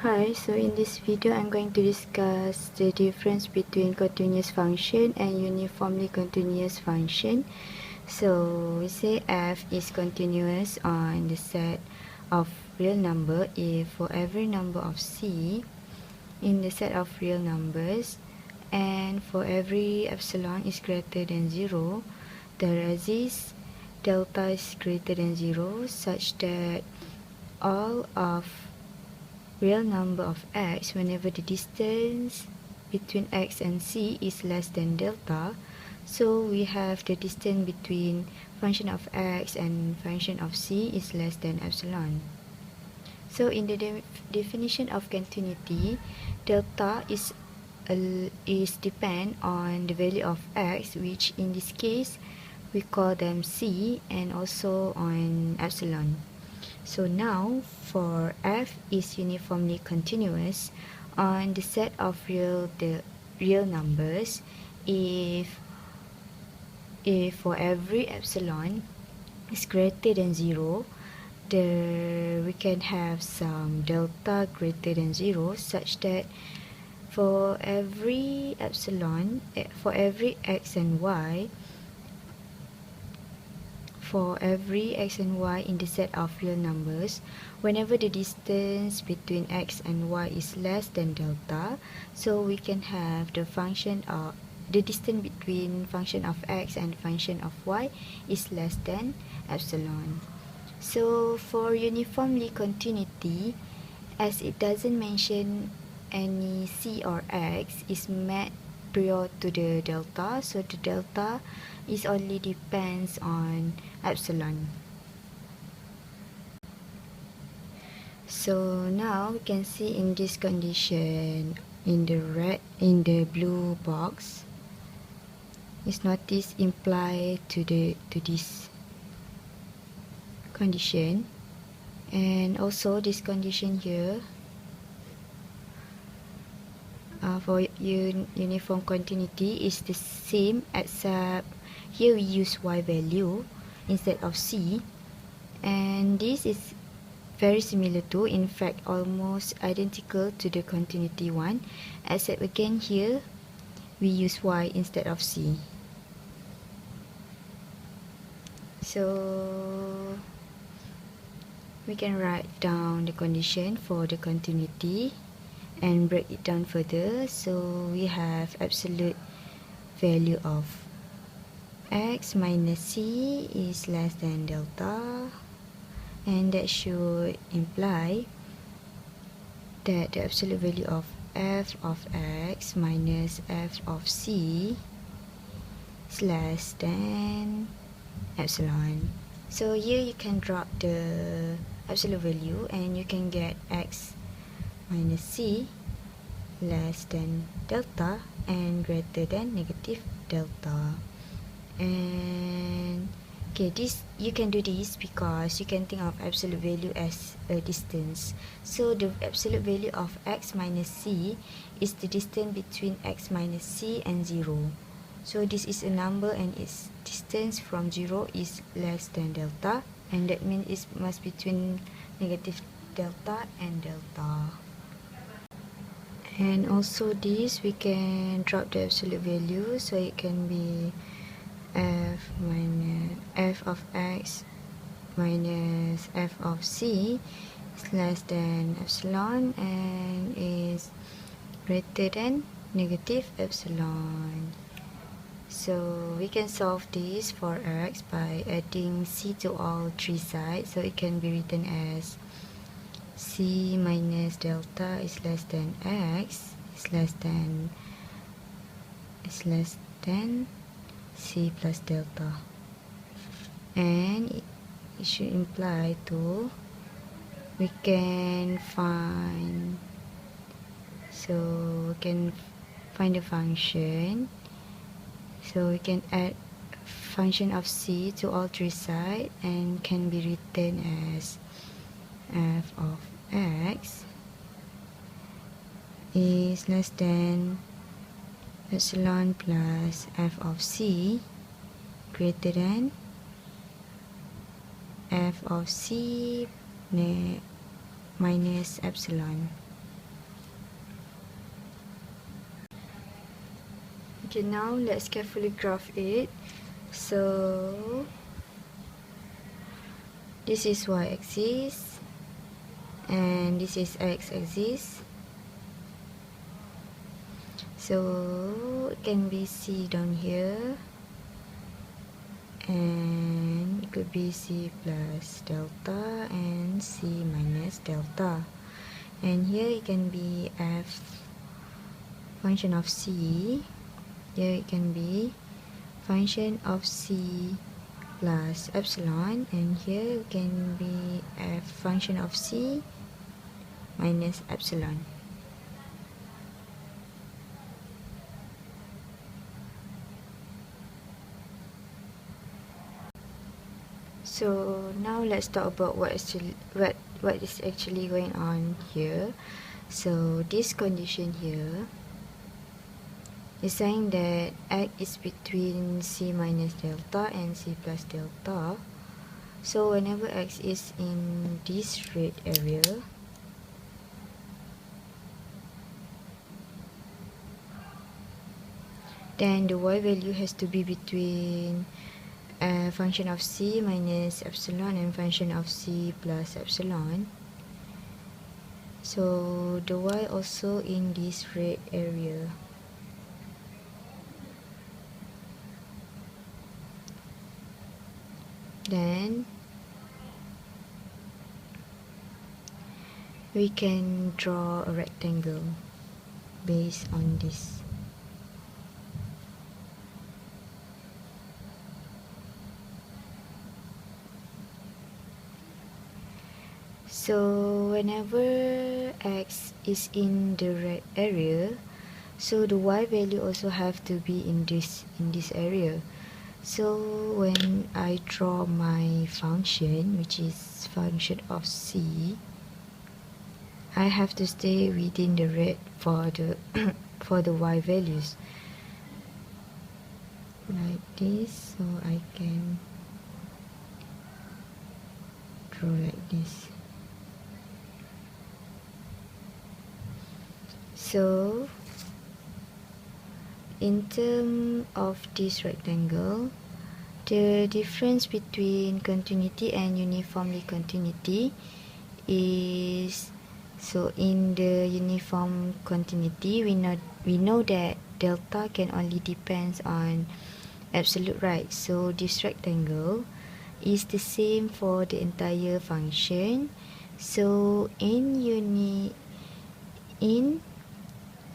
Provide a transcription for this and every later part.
Hi, so in this video I'm going to discuss the difference between continuous function and uniformly continuous function. So we say f is continuous on the set of real number if for every number of c in the set of real numbers and for every epsilon is greater than 0, the resist delta is greater than 0 such that all of real number of x whenever the distance between x and c is less than delta. So we have the distance between function of x and function of c is less than epsilon. So in the definition of continuity, delta is depend on the value of x, which in this case we call them c, and also on epsilon. So now for f is uniformly continuous on the set of real numbers if for every epsilon is greater than 0, we can have some delta greater than 0 such that for every epsilon, for every x and y, for every x and y in the set of real numbers, whenever the distance between x and y is less than delta, so we can have the function of the distance between function of x and function of y is less than epsilon. So for uniformly continuity, as it doesn't mention any c or x is met prior to the delta, so the delta is only depends on epsilon. So now we can see in this condition in the blue box is not this imply to this condition, and also this condition here for uniform continuity is the same, except here we use y value instead of c, and this is very similar to, in fact almost identical to the continuity one, except again here we use y instead of c. So we can write down the condition for the continuity and break it down further. So we have absolute value of x minus c is less than delta, and that should imply that the absolute value of f of x minus f of c is less than epsilon. So here you can drop the absolute value and you can get x minus c less than delta and greater than negative delta. And okay, this you can do this because you can think of absolute value as a distance. So the absolute value of x minus c is the distance between x minus c and 0. So this is a number and its distance from 0 is less than delta, and that means it must be between negative delta and delta. And also this we can drop the absolute value, so it can be f minus f of x minus f of c is less than epsilon and is greater than negative epsilon. So we can solve this for x by adding c to all three sides, so it can be written as c minus delta is less than x is less than c plus delta, and it should imply to we can find the function. So we can add function of c to all three sides and can be written as f of x is less than epsilon plus f of c greater than f of c minus epsilon. Okay, now let's carefully graph it. So this is y-axis and this is x-axis. So it can be C down here, and it could be C plus delta and C minus delta. And here it can be f function of C. Here it can be function of C plus epsilon, and here it can be f function of C minus epsilon. So now let's talk about what is actually going on here. So this condition here is saying that x is between C minus delta and C plus delta. So whenever x is in this red area, then the y value has to be between function of C minus epsilon and function of C plus epsilon. So the y also in this red area. Then we can draw a rectangle based on this. So whenever x is in the red area, so the y value also have to be in this area. So when I draw my function, which is function of C, I have to stay within the red for the for the y values, like this. So I can draw like this. So in terms of this rectangle, the difference between continuity and uniformly continuity is, so in the uniform continuity, we know that delta can only depends on absolute right. So this rectangle is the same for the entire function. So in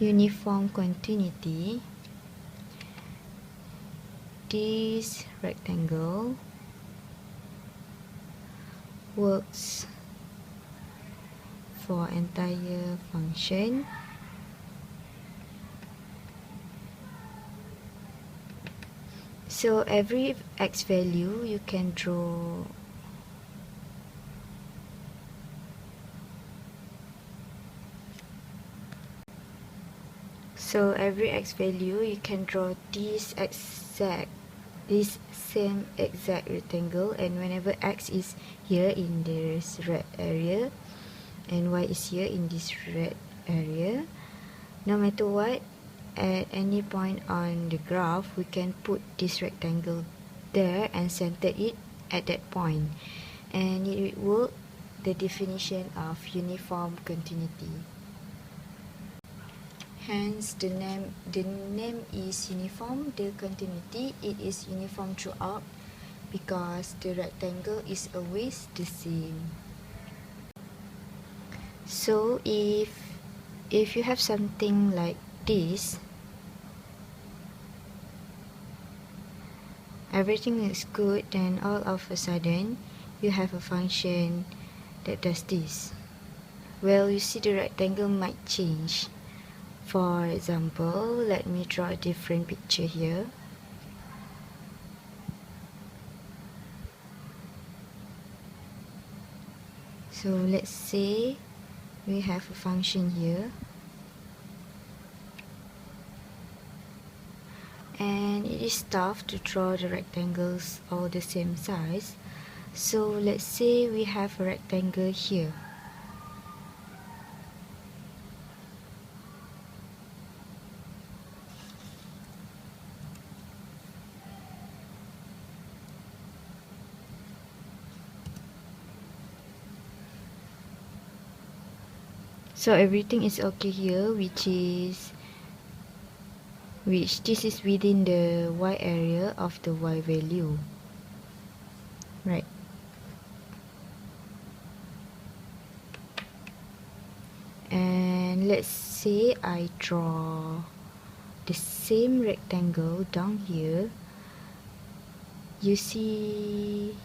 uniform continuity, this rectangle works for entire function. So every x value you can draw this same exact rectangle, and whenever x is here in this red area and y is here in this red area, no matter what, at any point on the graph we can put this rectangle there and center it at that point, and it will work the definition of uniform continuity. Hence the name is uniform. The continuity, it is uniform throughout because the rectangle is always the same. So if you have something like this, everything is good, then all of a sudden you have a function that does this. Well, you see the rectangle might change. For example, let me draw a different picture here. So let's say we have a function here, and it is tough to draw the rectangles all the same size. So let's say we have a rectangle here. So everything is okay here, which this is within the y area of the y value, right? And let's say I draw the same rectangle down here. You see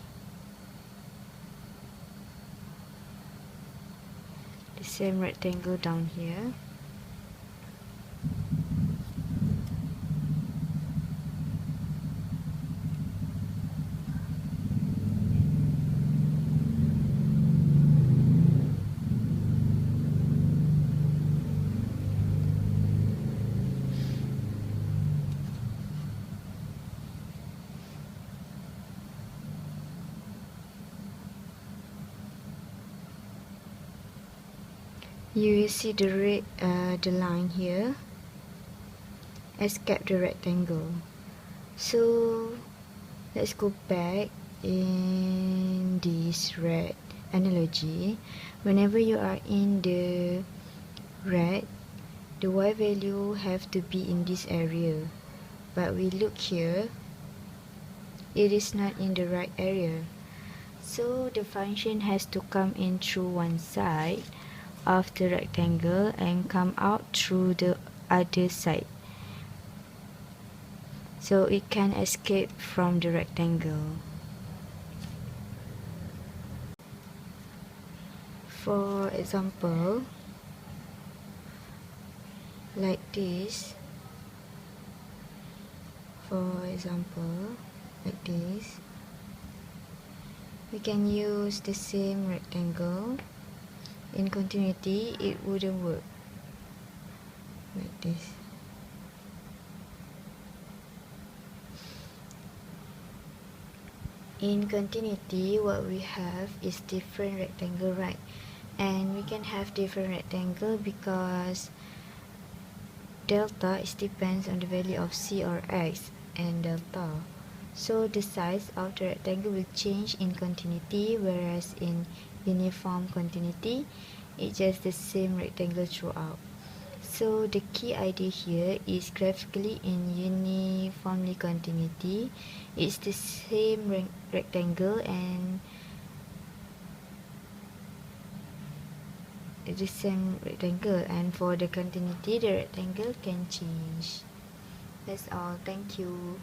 the same rectangle down here. You will see the line here escape the rectangle. So let's go back in this red analogy. Whenever you are in the red, the y value have to be in this area, but we look here, it is not in the right area. So the function has to come in through one side of the rectangle and come out through the other side, so it can escape from the rectangle. For example, like this. For example, like this, we can use the same rectangle. In continuity, it wouldn't work like this. In continuity, what we have is different rectangle, right? And we can have different rectangle because delta is depends on the value of c or x and delta. So the size of the rectangle will change in continuity, whereas in uniform continuity, it's just the same rectangle throughout. So the key idea here is graphically in uniformly continuity, it's the same rectangle and the same rectangle, and for the continuity, the rectangle can change. That's all. Thank you.